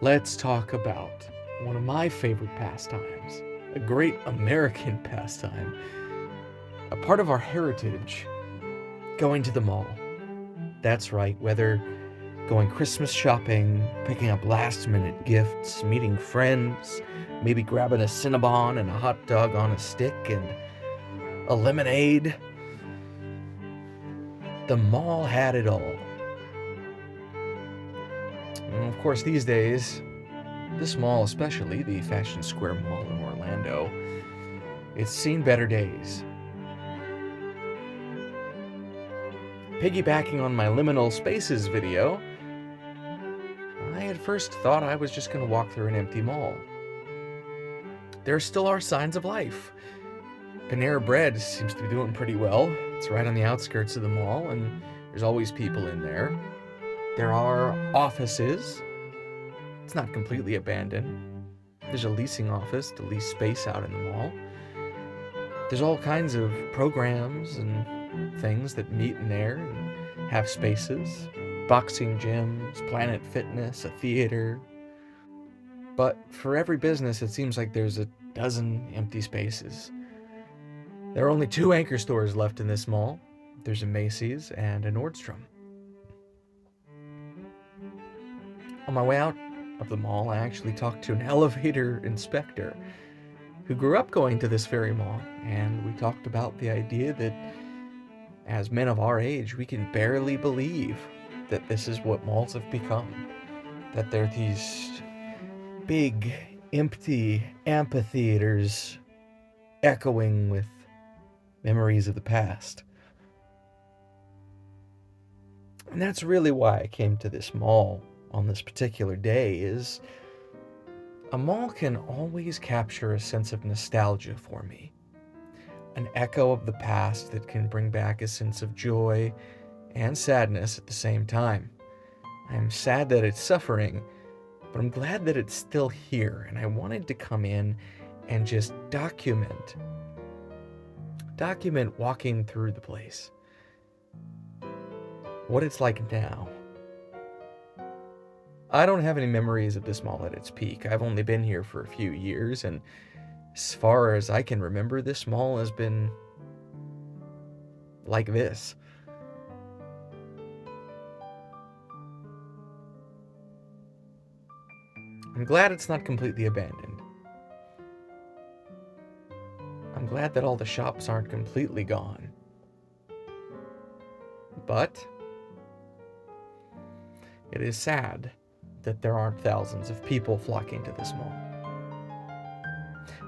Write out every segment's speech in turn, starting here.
let's talk about one of my favorite pastimes, a great American pastime, a part of our heritage, going to the mall. That's right, whether going Christmas shopping, picking up last minute gifts, meeting friends, maybe grabbing a Cinnabon and a hot dog on a stick and a lemonade. The mall had it all. And of course, these days, this mall, especially the Fashion Square Mall in Orlando, it's seen better days. Piggybacking on my liminal spaces video, I at first thought I was just going to walk through an empty mall. There still are signs of life. Panera Bread seems to be doing pretty well. It's right on the outskirts of the mall, and there's always people in there. There are offices. It's not completely abandoned. There's a leasing office to lease space out in the mall. There's all kinds of programs and things that meet in there and have spaces. Boxing gyms, Planet Fitness, a theater. But for every business, it seems like there's a dozen empty spaces. There are only 2 anchor stores left in this mall. There's a Macy's and a Nordstrom. On my way out of the mall, I actually talked to an elevator inspector who grew up going to this very mall, and we talked about the idea that as men of our age, we can barely believe that this is what malls have become. That they're these big, empty amphitheaters echoing with memories of the past. And that's really why I came to this mall on this particular day. Is a mall can always capture a sense of nostalgia for me. An echo of the past that can bring back a sense of joy and sadness at the same time. I'm sad that it's suffering, but I'm glad that it's still here, and I wanted to come in and just document walking through the place. What it's like now. I don't have any memories of this mall at its peak. I've only been here for a few years, and as far as I can remember, this mall has been like this. I'm glad it's not completely abandoned. I'm glad that all the shops aren't completely gone. But it is sad that there aren't thousands of people flocking to this mall.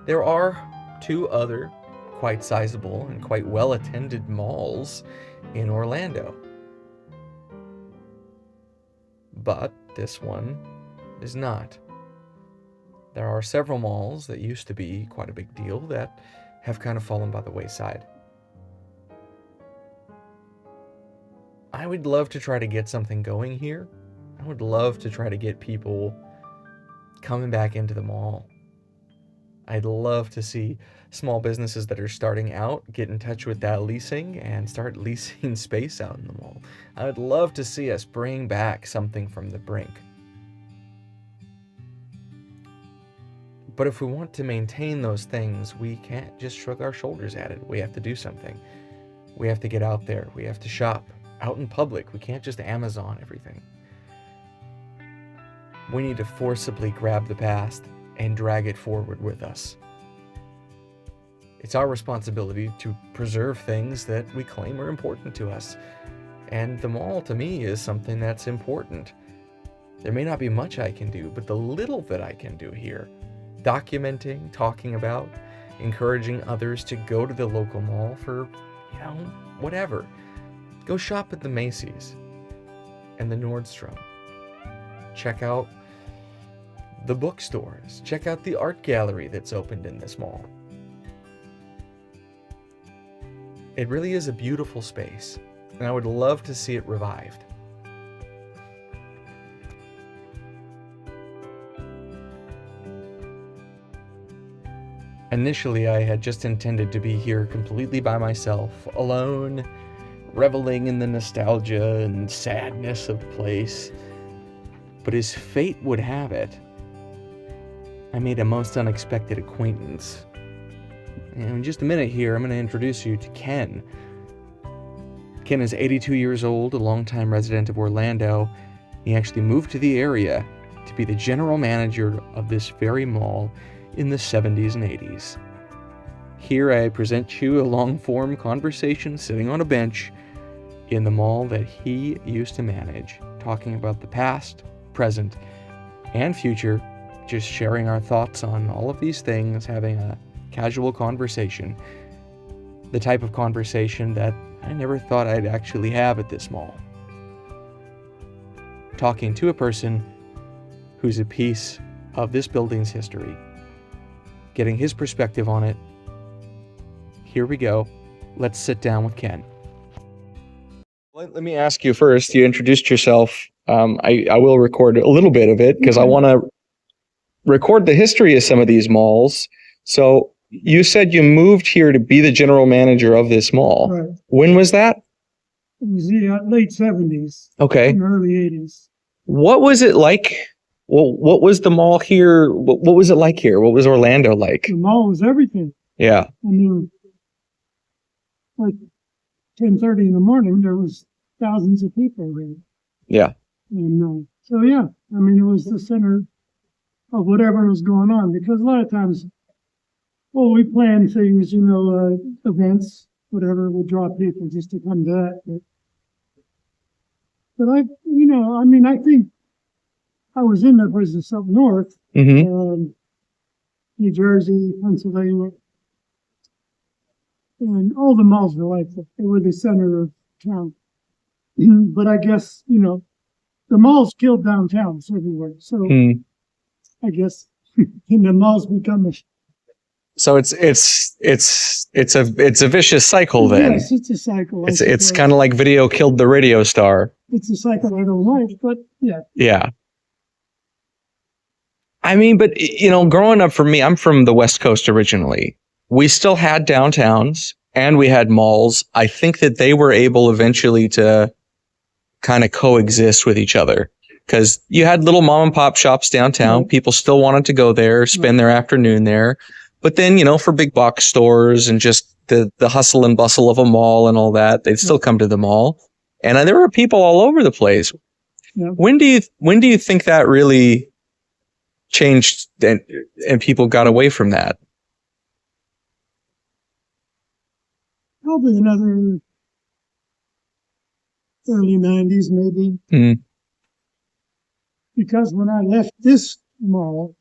There are 2 other quite sizable and quite well-attended malls in Orlando. But this one is not. There are several malls that used to be quite a big deal that have kind of fallen by the wayside. I would love to try to get something going here. I would love to try to get people coming back into the mall. I'd love to see small businesses that are starting out get in touch with that leasing and start leasing space out in the mall. I would love to see us bring back something from the brink. But if we want to maintain those things, we can't just shrug our shoulders at it. We have to do something. We have to get out there. We have to shop out in public. We can't just Amazon everything. We need to forcibly grab the past and drag it forward with us. It's our responsibility to preserve things that we claim are important to us. And the mall, to me, is something that's important. There may not be much I can do, but the little that I can do here, documenting, talking about, encouraging others to go to the local mall for, whatever. Go shop at the Macy's and the Nordstrom. Check out the bookstores. Check out the art gallery that's opened in this mall. It really is a beautiful space, and I would love to see it revived. Initially, I had just intended to be here completely by myself, alone, reveling in the nostalgia and sadness of the place. But as fate would have it, I made a most unexpected acquaintance. And in just a minute here, I'm going to introduce you to Ken. Ken is 82 years old, a longtime resident of Orlando. He actually moved to the area to be the general manager of this very mall in the 70s and 80s. Here I present you a long-form conversation sitting on a bench in the mall that he used to manage, talking about the past, present, and future, just sharing our thoughts on all of these things, having a casual conversation, the type of conversation that I never thought I'd actually have at this mall. Talking to a person who's a piece of this building's history, getting his perspective on it. Here we go. Let's sit down with Ken. Let me ask you first. You introduced yourself. I will record a little bit of it because I want to record the history of some of these malls. So you said you moved here to be the general manager of this mall. Right. When was that? It was the late 70s. Okay. And early 80s. What was it like? Well, what was the mall here? What was it like here? What was Orlando like? The mall was everything. Yeah. I mean, like 10:30 in the morning, there was thousands of people there. Yeah. And so, yeah, I mean, it was the center of whatever was going on. Because a lot of times, well, we plan things, events, whatever, would draw people just to come to that. But I think I was in the business up north, New Jersey, Pennsylvania, and all the malls were like that. They were the center of town. But I guess, the malls killed downtowns everywhere. So I guess the malls become a... So it's a vicious cycle then. Yes, it's a cycle. It's kind of like video killed the radio star. It's a cycle I don't like, but yeah. Yeah. I mean, but growing up for me, I'm from the West Coast originally. We still had downtowns and we had malls. I think that they were able eventually to kind of coexist with each other because you had little mom and pop shops downtown. Right. People still wanted to go there, spend their afternoon there. But then, for big box stores and just the hustle and bustle of a mall and all that, they'd still come to the mall. And there were people all over the place. Yeah. When do you think that really changed and people got away from that? Probably another early 90s, maybe. Because when I left this mall,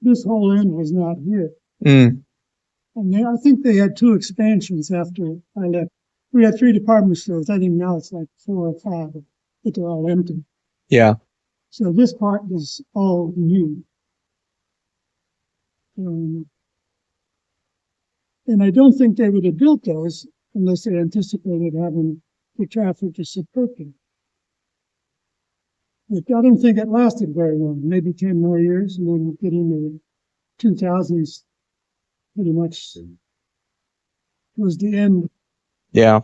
this whole end was not here. And I think they had 2 expansions after I left. We had 3 department stores. I think now it's like 4 or 5, but they're all empty. Yeah. So this part is all new. And I don't think they would have built those unless they anticipated having the traffic to support them. But I don't think it lasted very long, maybe 10 more years, and then getting the 2000s pretty much was the end. Yeah.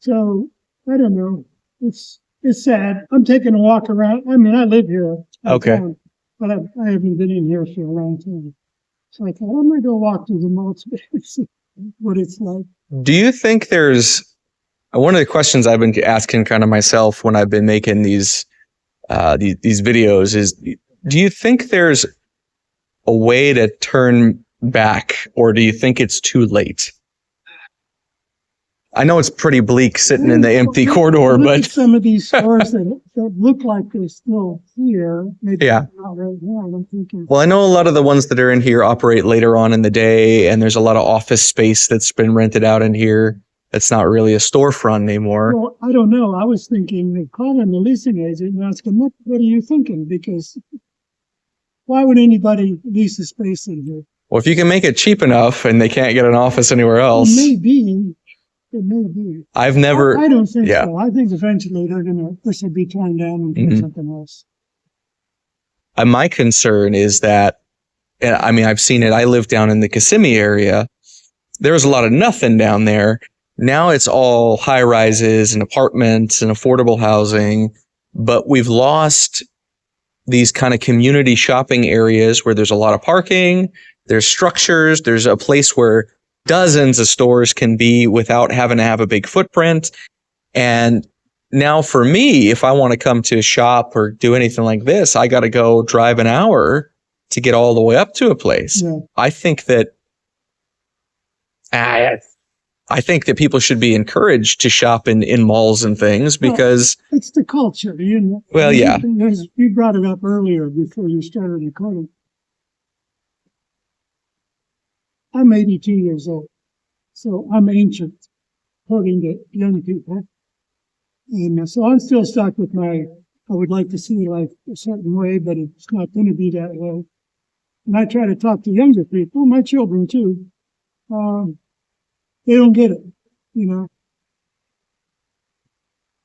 So I don't know. It's sad. I'm taking a walk around. I mean, I live here. Okay. Town, but I haven't been in here for a long time. So I thought I'm gonna go walk through the mall today and see what it's like. Do you think there's one of the questions I've been asking kind of myself when I've been making these videos is, do you think there's a way to turn back, or do you think it's too late? I know it's pretty bleak sitting in the empty corridor, but some of these stores that look like they're still here, maybe yeah, not right now. I'm thinking. Well, I know a lot of the ones that are in here operate later on in the day, and there's a lot of office space that's been rented out in here. That's not really a storefront anymore. Well, I don't know. I was thinking, calling the leasing agent and asking, what are you thinking? Because why would anybody lease a space in here? Well, if you can make it cheap enough and they can't get an office anywhere else. It may be. I've never. I don't think so. I think eventually this will be torn down and do something else. My concern is that, I mean, I've seen it. I live down in the Kissimmee area. There was a lot of nothing down there. Now it's all high rises and apartments and affordable housing. but we've lost these kind of community shopping areas where there's a lot of parking, there's structures, there's a place where dozens of stores can be without having to have a big footprint. And now for me, if I want to come to a shop or do anything like this, I got to go drive an hour to get all the way up to a place. Yeah. I think that people should be encouraged to shop in malls and things because it's the culture, you know. Well, yeah. You brought it up earlier before you started recording. I'm 82 years old, so I'm ancient, according to young people. And so I'm still stuck with I would like to see life a certain way, but it's not going to be that way. And I try to talk to younger people, my children too. They don't get it, you know.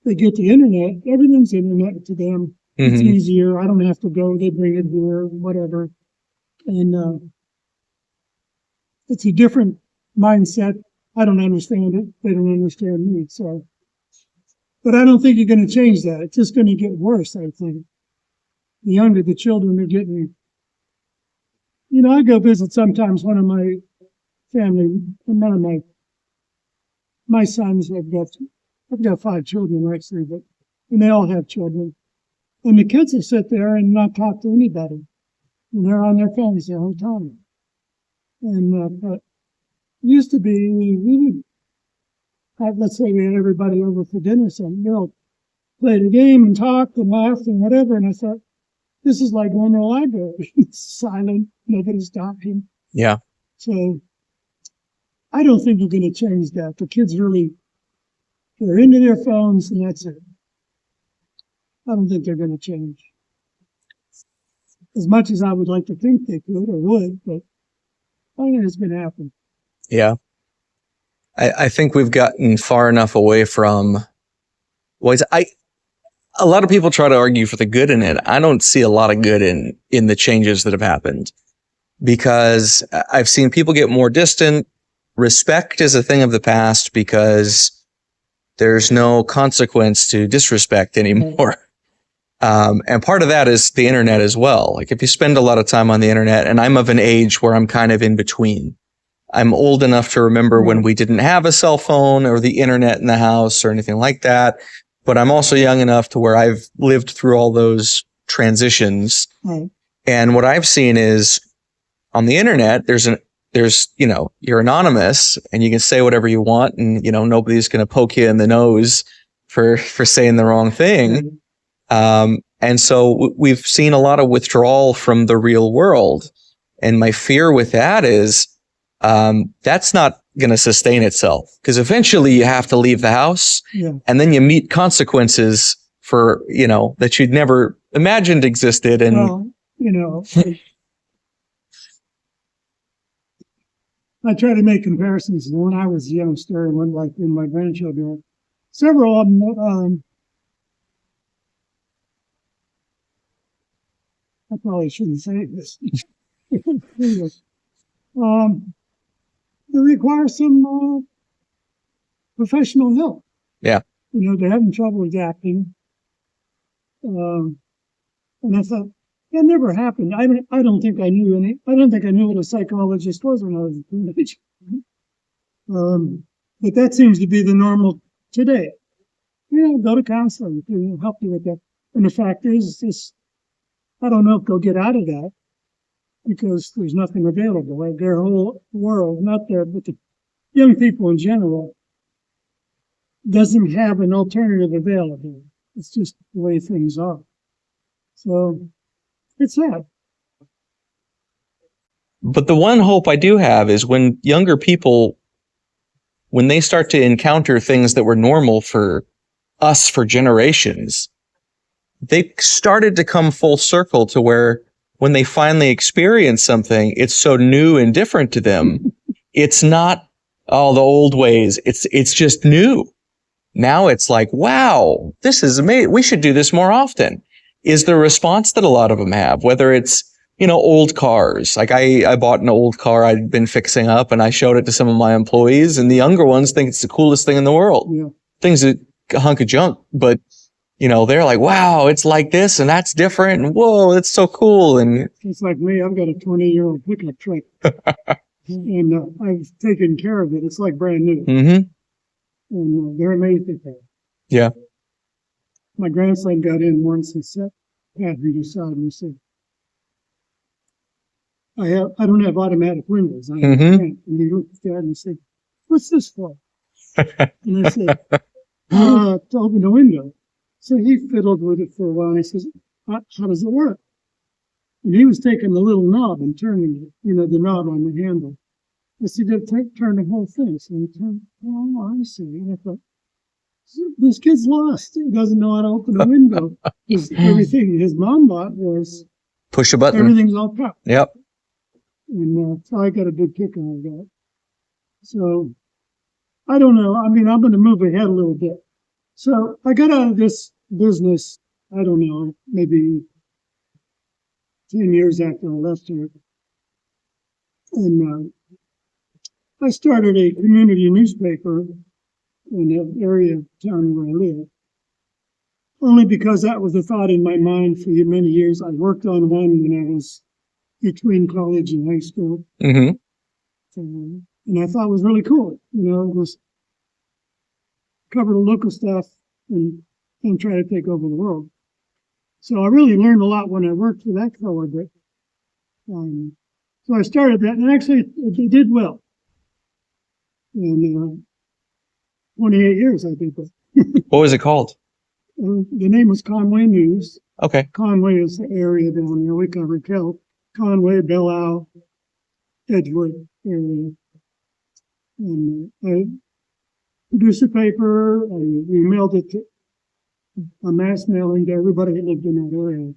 They get the internet, everything's internet to them. Mm-hmm. It's easier. I don't have to go. They bring it here, whatever. And it's a different mindset. I don't understand it. They don't understand me. So, but I don't think you're going to change that. It's just going to get worse, I think. The younger the children are getting, you know, I go visit sometimes one of my family, one of my sons. I've got 5 children actually, and they all have children. And the kids will sit there and not talk to anybody. And they're on their phones the whole time. And but it used to be we would have, let's say we had everybody over for dinner, so you know, played a game and talked and laughed and whatever. And I thought, this is like going to a library. It's silent, nobody's talking. Yeah. So I don't think you're going to change that. The kids really, they're into their phones and that's it. I don't think they're going to change. As much as I would like to think they could or would, but I don't think it's going to happen. Yeah. I think we've gotten far enough away from a lot of people try to argue for the good in it. I don't see a lot of good in the changes that have happened because I've seen people get more distant. Respect is a thing of the past because there's no consequence to disrespect anymore. And part of that is the internet as well. Like if you spend a lot of time on the internet, and I'm of an age where I'm kind of in between. I'm old enough to remember when we didn't have a cell phone or the internet in the house or anything like that. But I'm also young enough to where I've lived through all those transitions. Right. And what I've seen is on the internet, there's, you know, you're anonymous and you can say whatever you want and, you know, nobody's going to poke you in the nose for saying the wrong thing. And so we've seen a lot of withdrawal from the real world. And my fear with that is, that's not going to sustain itself because eventually you have to leave the house and then you meet consequences for, you know, that you'd never imagined existed. And, well, you know, I try to make comparisons. When I was a youngster and when, like, when my grandchildren, several of them, I probably shouldn't say this. They require some professional help. Yeah. You know, they're having trouble adapting. And I thought, that never happened. I don't think I knew what a psychologist was when I was a teenager. But that seems to be the normal today. You know, go to counseling to help you with that. And the fact is, I don't know if they'll get out of that because there's nothing available. Like their whole world, not there, but the young people in general, doesn't have an alternative available. It's just the way things are. So it's sad. But the one hope I do have is when younger people, when they start to encounter things that were normal for us for generations, they started to come full circle to where when they finally experience something, it's so new and different to them. It's not, oh, the old ways. It's just new. Now it's like, wow, this is amazing. We should do this more often. Is the response that a lot of them have, whether it's, you know, old cars. Like I bought an old car I'd been fixing up and I showed it to some of my employees and the younger ones think it's the coolest thing in the world. Yeah. Things a hunk of junk, but they're like, wow, it's like this and that's different. And whoa, it's so cool. And It's like me. I've got a 20-year-old pickup truck, and I've taken care of it. It's like brand new, and they're amazed at that. Yeah. My grandson got in once and sat passenger side and he said, I don't have automatic windows. I have and he looked at Dad and he said, what's this for? And I said, to open the window. So he fiddled with it for a while and he says, how does it work? And he was taking the little knob and turning it, the knob on the handle. I said, turn the whole thing. So he turned, oh, I see. And I thought, this kid's lost. He doesn't know how to open a window. Everything his mom bought was push a button. Everything's all power. Yep. And so I got a big kick out of that. So I don't know. I mean, I'm going to move ahead a little bit. So I got out of this business, I don't know, maybe 10 years after I left here. And I started a community newspaper in the area of town where I live. Only because that was a thought in my mind for many years. I worked on one when I was between college and high school. And I thought it was really cool. It was cover the local stuff and try to take over the world. So I really learned a lot when I worked for that fellow. But so I started that, and actually it did well. And 28 years I did that. What was it called? The name was Conway News. Okay. Conway is the area down there. We covered Conway, Belle Isle, Edgewood area. And I produced a paper. We mailed it to a mass mailing to everybody that lived in that area.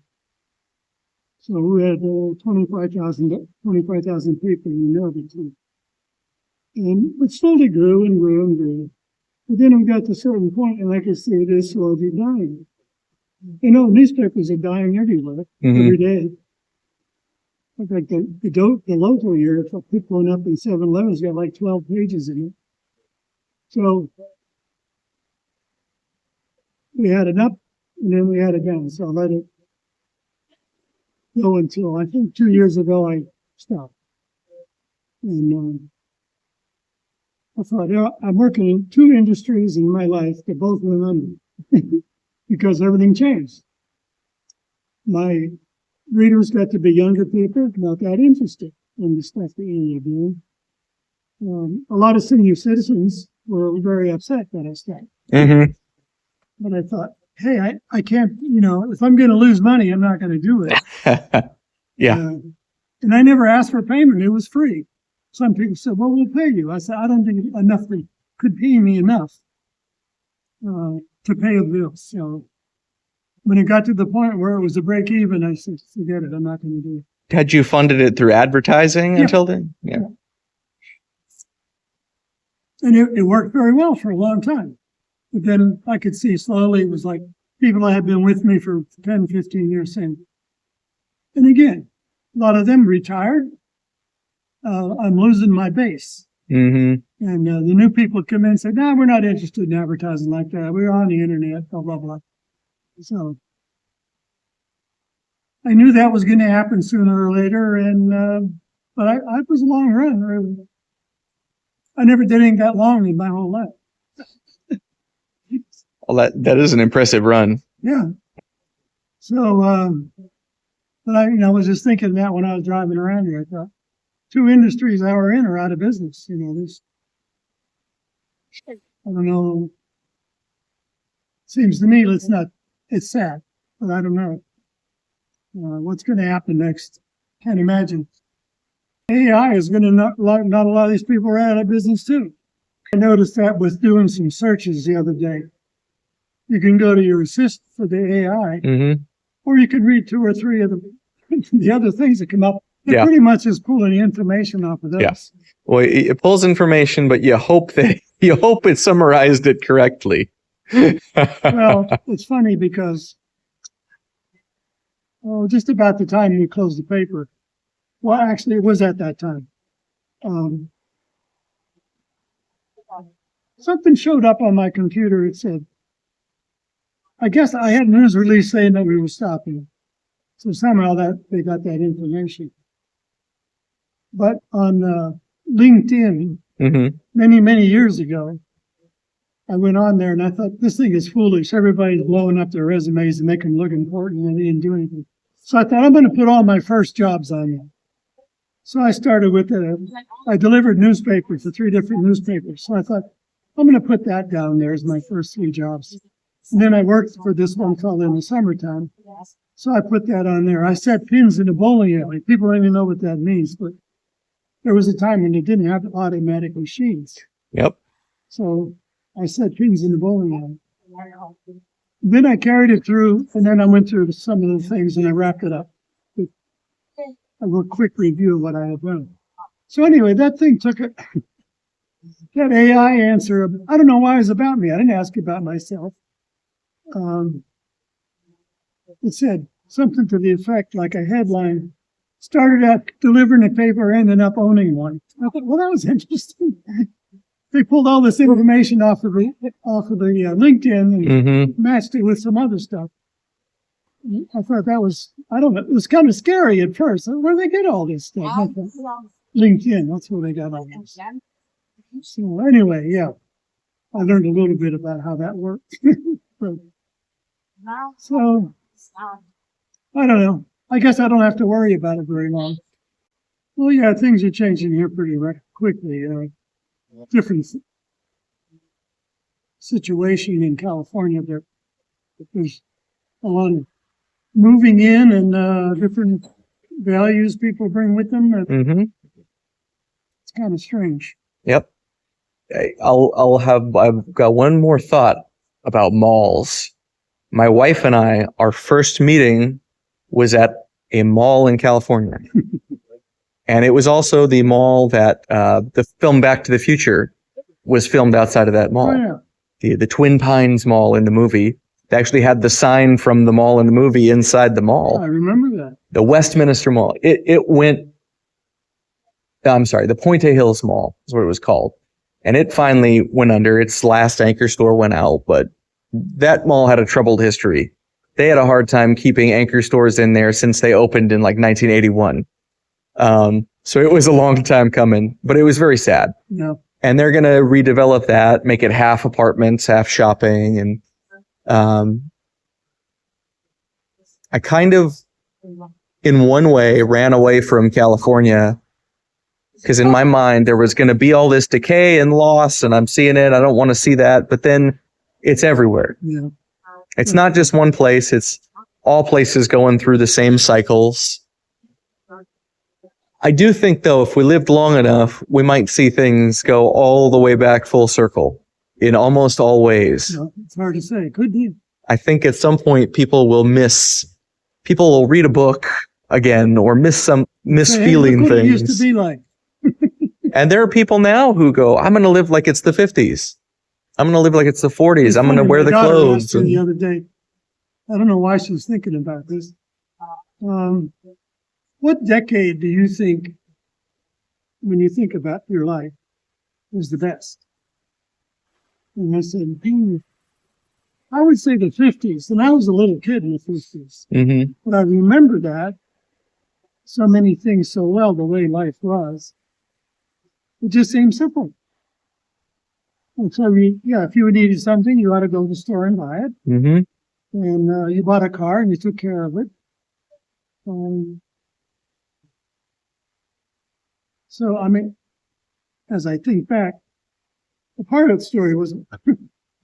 So we had 25,000 people we mailed it to. And it slowly grew and grew and grew. But then we got to a certain point, and I could see this slowly dying. Newspapers are dying everywhere, every day. Like the local here, if I pick one up in 7-Eleven's got like 12 pages in it. So we had it up, and then we had it down. So I let it go until I think 2 years ago I stopped. And I thought, I'm working in 2 industries in my life that both went under because everything changed. My readers got to be younger people, not that interested in the stuff that you're doing. A lot of senior citizens were very upset that I stopped. But I thought, hey, I can't, if I'm going to lose money, I'm not going to do it. Yeah. And I never asked for payment. It was free. Some people said, well, we'll pay you. I said, I don't think enough could pay me enough to pay the bills. So when it got to the point where it was a break even, I said, forget it. I'm not going to do it. Had you funded it through advertising until then? Yeah. And it worked very well for a long time. But then I could see slowly it was like people that had been with me for 10, 15 years saying, and again, a lot of them retired. I'm losing my base. And the new people come in and say, no, we're not interested in advertising like that. We're on the internet, blah, blah, blah. So I knew that was going to happen sooner or later. And but I was a long run. Really. I never did anything that long in my whole life. Well, that is an impressive run. Yeah. So, but I was just thinking that when I was driving around here, I thought, 2 industries I were in are out of business. This, I don't know. Seems to me it's sad, but I don't know. What's going to happen next? Can't imagine. AI is going to not a lot of these people are out of business too. I noticed that with doing some searches the other day. You can go to your assist for the AI, or you can read 2 or 3 of the other things that come up. It pretty much is pulling information off of those. Yes. Well, it pulls information, but you hope it summarized it correctly. Well, it's funny because just about the time you closed the paper, well, actually, it was at that time. Something showed up on my computer. It said, I guess I had news release saying that we were stopping. So somehow that they got that information. But on LinkedIn, many, many years ago, I went on there and I thought, this thing is foolish. Everybody's blowing up their resumes to make them look important and they didn't do anything. So I thought, I'm going to put all my first jobs on there. So I started with I delivered newspapers to 3 different newspapers. So I thought, I'm going to put that down there as my first 3 jobs. And then I worked for this one called In the Summertime. So I put that on there. I set pins in the bowling alley. People don't even know what that means, but there was a time when they didn't have automatic machines. Yep. So I set pins in the bowling alley. Then I carried it through, and then I went through some of the things and I wrapped it up with a real quick review of what I had done. So anyway, that thing took it. That AI answer, I don't know why it was about me. I didn't ask about myself. It said something to the effect like a headline, started out delivering a paper, ended up owning one. I thought, well, that was interesting. They pulled all this information off of the LinkedIn and matched it with some other stuff. I thought that was, I don't know, it was kind of scary at first. Where do they get all this stuff? I thought, LinkedIn, that's where they got all this. So anyway, yeah, I learned a little bit about how that worked. So, I don't know. I guess I don't have to worry about it very long. Well, yeah, things are changing here pretty quickly. Different situation in California. There's a lot of moving in and different values people bring with them. It's kind of strange. Yep. I've got one more thought about malls. My wife and I, our first meeting was at a mall in California. And it was also the mall that the film Back to the Future was filmed outside of that mall. Oh, yeah. The Twin Pines Mall in the movie. They actually had the sign from the mall in the movie inside the mall. I remember that. The Westminster Mall. The Pointe Hills Mall is what it was called. And it finally went under. Its last anchor store went out, but that mall had a troubled history. They had a hard time keeping anchor stores in there since they opened in like 1981. So it was a long time coming, but it was very sad. Yeah. And they're going to redevelop that, make it half apartments, half shopping. And I kind of, in one way, ran away from California because in my mind, there was going to be all this decay and loss, and I'm seeing it. I don't want to see that. But then it's everywhere. Yeah. It's not just one place. It's all places going through the same cycles. I do think, though, if we lived long enough, we might see things go all the way back full circle in almost all ways. Yeah, it's hard to say. Could be. I think at some point people will read a book again or miss feeling look what things. It used to be like. And there are people now who go, I'm going to live like it's the 50s. I'm going to live like it's the 40s. I'm going to wear the clothes. The other day, I don't know why she was thinking about this. What decade do you think, when you think about your life, is the best? And I said, I would say the 50s. And I was a little kid in the 50s. Mm-hmm. But I remember that so many things so well, the way life was. It just seemed simple. And so, if you needed something, you ought to go to the store and buy it. Mm-hmm. And you bought a car and you took care of it. So, I mean, as I think back, the part of the story was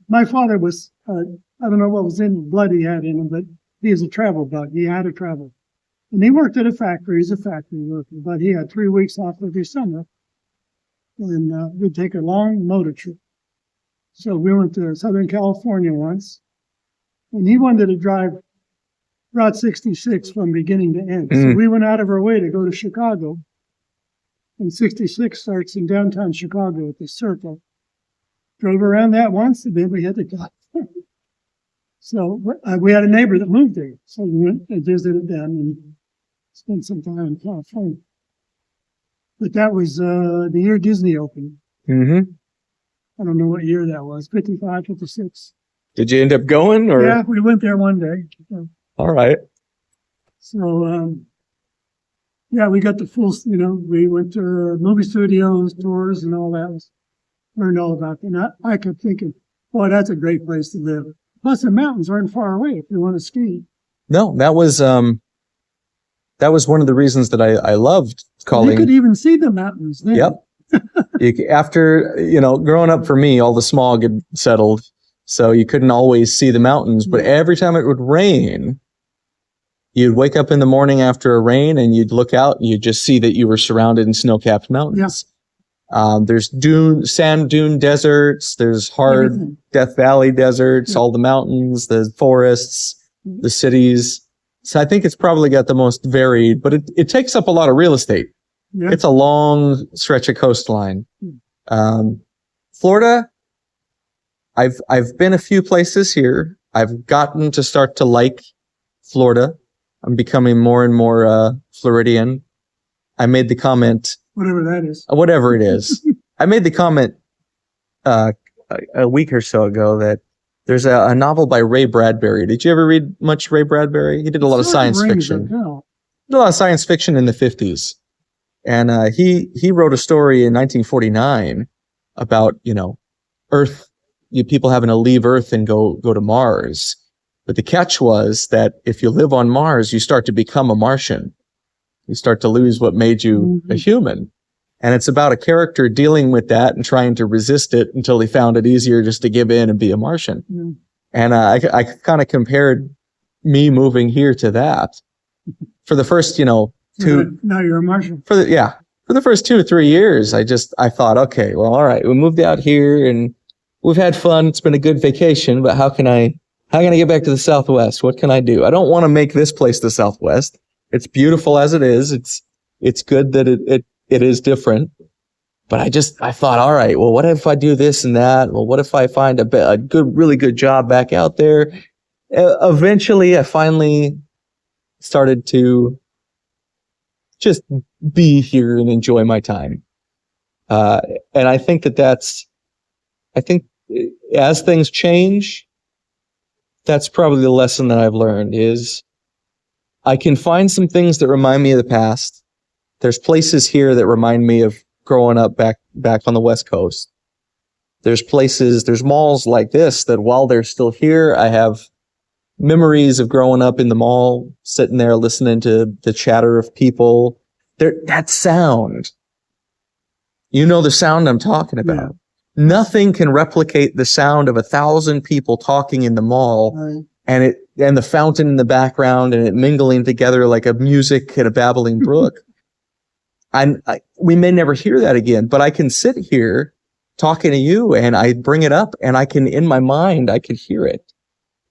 my father was, I don't know what was in the blood he had in him, but he was a travel bug. He had to travel. And he worked at a factory. He's a factory worker, but he had 3 weeks off every summer. And we'd take a long motor trip. So we went to Southern California once, and he wanted to drive Route 66 from beginning to end. So we went out of our way to go to Chicago. And 66 starts in downtown Chicago at the Circle. Drove around that once, and then we had to go. So we had a neighbor that moved there. So we went and visited them and spent some time in California. But that was the year Disney opened. Mm-hmm. I don't know what year that was, 55, 56. Did you end up going, or? Yeah, we went there one day. All right. So, yeah, we got the full, we went to movie studios, tours, and all that. Learned all about it. And I kept thinking, boy, that's a great place to live. Plus, the mountains aren't far away if you want to ski. No, that was one of the reasons that I loved calling. You could even see the mountains then. Yep. After, growing up for me, all the smog had settled, so you couldn't always see the mountains. But every time it would rain, you'd wake up in the morning after a rain and you'd look out and you'd just see that you were surrounded in snow-capped mountains. There's sand dune deserts. There's hard Death Valley deserts, all the mountains, the forests, the cities. So I think it's probably got the most varied, but it takes up a lot of real estate. Yeah. It's a long stretch of coastline. Florida, I've been a few places here. I've gotten to start to like Florida. I'm becoming more and more Floridian. I made the comment. Whatever that is. Whatever it is. I made the comment a week or so ago that there's a novel by Ray Bradbury. Did you ever read much Ray Bradbury? He did a lot of science fiction. Did a lot of science fiction in the 50s. And he wrote a story in 1949 about, Earth, people having to leave Earth and go to Mars. But the catch was that if you live on Mars, you start to become a Martian. You start to lose what made you a human. And it's about a character dealing with that and trying to resist it until he found it easier just to give in and be a Martian. And I kind of compared me moving here to that. For the first, now you're a Martian. For the first 2 or 3 years, I thought, okay, well, all right, we moved out here and we've had fun. It's been a good vacation, but how can I get back to the Southwest? What can I do? I don't want to make this place the Southwest. It's beautiful as it is. It's good that it is different. But I thought, all right, well, what if I do this and that? Well, what if I find a really good job back out there? Eventually, I finally started to just be here and enjoy my time. And I think I think as things change, that's probably the lesson that I've learned is I can find some things that remind me of the past. There's places here that remind me of growing up back on the West Coast. There's malls like this that while they're still here, I have memories of growing up in the mall, sitting there listening to the chatter of people. That sound, the sound I'm talking about. Yeah. Nothing can replicate the sound of 1,000 people talking in the mall, right. and the fountain in the background and it mingling together like a music at a babbling brook. We may never hear that again, but I can sit here talking to you and I bring it up and in my mind, I can hear it.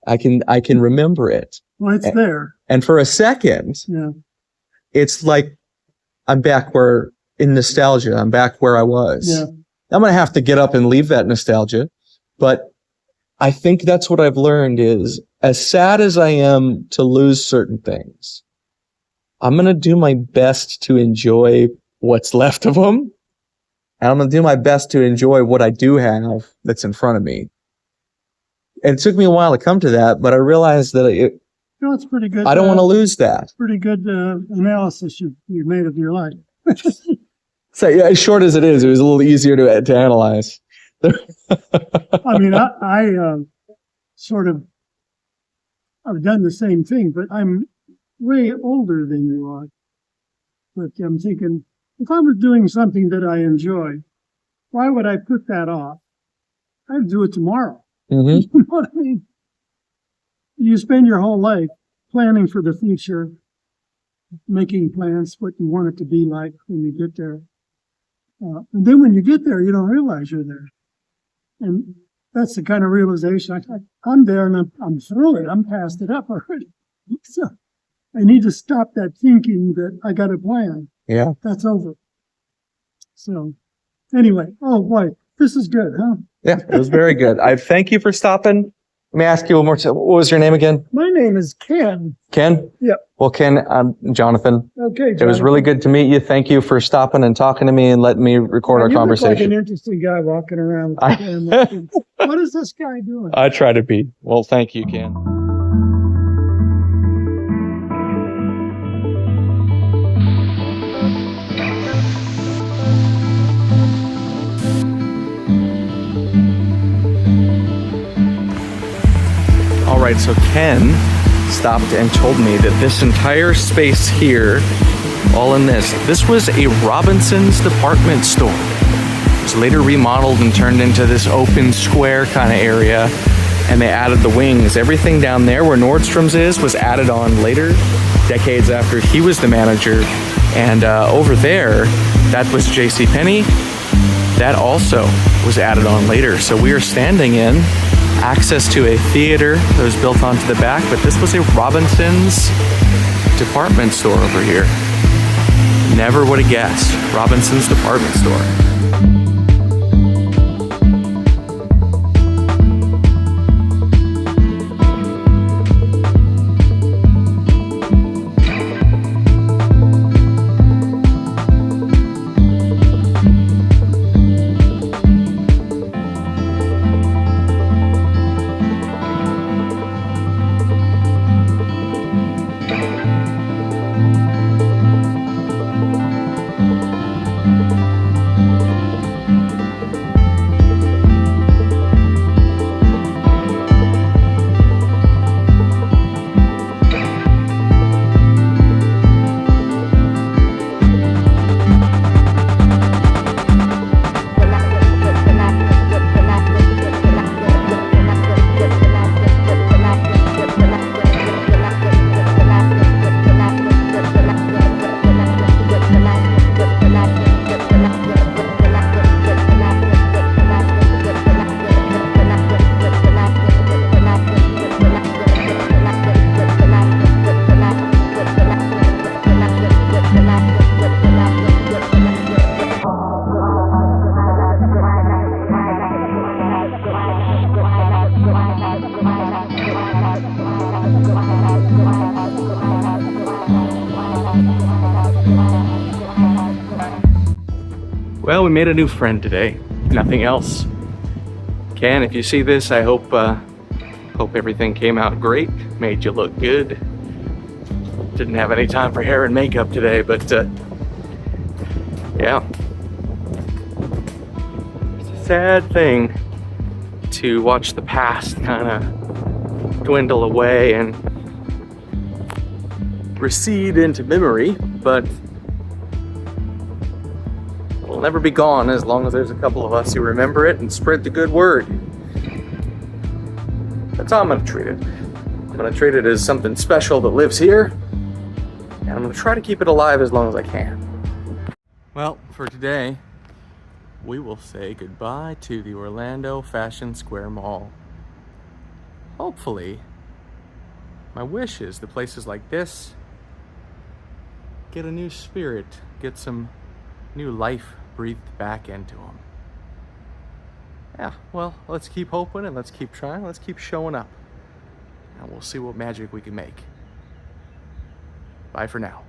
I can remember it. Well, it's there. And for a second, it's like I'm back in nostalgia. I'm back where I was. Yeah. I'm going to have to get up and leave that nostalgia. But I think that's what I've learned is as sad as I am to lose certain things, I'm going to do my best to enjoy what's left of them. And I'm going to do my best to enjoy what I do have that's in front of me. And it took me a while to come to that, but I realized that it's pretty good. I don't want to lose that. It's pretty good analysis you've made of your life. So as short as it is, it was a little easier to analyze. I mean, I I've done the same thing, but I'm way older than you are. But I'm thinking, if I was doing something that I enjoy, why would I put that off? I'd do it tomorrow. Mm-hmm. You know what I mean? You spend your whole life planning for the future, making plans, what you want it to be like when you get there. And then when you get there, you don't realize you're there. And that's the kind of realization. I'm there and I'm through it. I'm past it up already. So I need to stop that thinking that I got a plan. Yeah. That's over. So anyway, oh boy, this is good, huh? Yeah, it was very good. I thank you for stopping Let me ask you one more time. What was your name again? My name is Ken. Ken? Yep. Well, Ken, I'm Jonathan. Okay, It was really good to meet you. Thank you for stopping and talking to me and letting me record our You look like conversation. an interesting guy walking around with a camera. What is this guy doing? I try to be. Well, thank you, Ken. All right, so Ken stopped and told me that this entire space here, all in this was a Robinson's department store. It was later remodeled and turned into this open square kind of area, and they added the wings. Everything down there where Nordstrom's is was added on later, decades after he was the manager. And over there, that was JCPenney. That also was added on later. So we are standing in access to a theater that was built onto the back, but this was a Robinson's department store over here. Never would have guessed. Robinson's department store. Well, we made a new friend today. Nothing else. Ken, if you see this, I hope everything came out great. Made you look good. Didn't have any time for hair and makeup today, but yeah. It's a sad thing to watch the past kind of dwindle away and recede into memory, but it'll never be gone as long as there's a couple of us who remember it and spread the good word. That's how I'm gonna treat it. I'm gonna treat it as something special that lives here, and I'm gonna try to keep it alive as long as I can. Well, for today, we will say goodbye to the Orlando Fashion Square Mall. Hopefully, my wish is that places like this get a new spirit, get some new life breathed back into them. Yeah, well, let's keep hoping and let's keep trying, let's keep showing up. And we'll see what magic we can make. Bye for now.